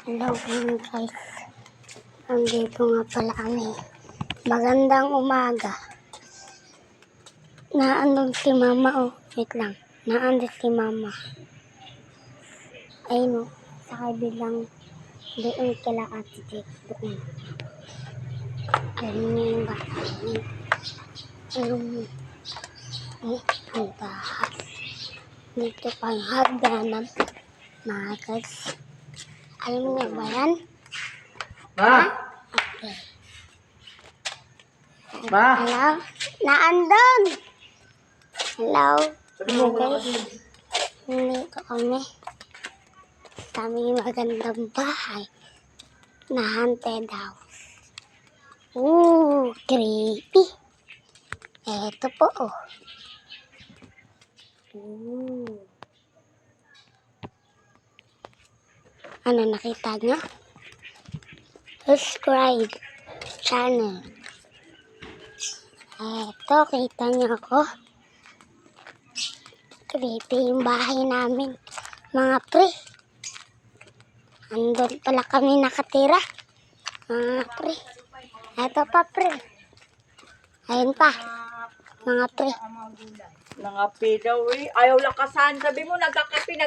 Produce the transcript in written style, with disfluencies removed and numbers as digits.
Hello guys. Nandito nga pala kami. Magandang umaga. Naandun si mama oh. Wait lang. Naandun si mama. Ayun oh. Sa kabilang doon kila Ate Jake. Doon. Ayun na yung bata. Ayun. Ang taas. Dito pa yung hagdanan. Mga guys. Alam niyo ba yan? Ma! Okay. Ma! Hello? Naandun! Hello? Sabi mo, guys. Nandito kami. Sa aming magandang bahay. Na haunted house. Ooh, creepy. Eto po oh. Ooh. Ano nakita nyo? Subscribe channel. Eto, kita nyo ako. Creepy yung bahay namin. Mga pre. Andun pala kami nakatira. Mga pre. Eto pa pre. Ayun pa. Mga pre. Nangapi daw eh. Ayaw lakasan. Sabi mo, nagkakapi na.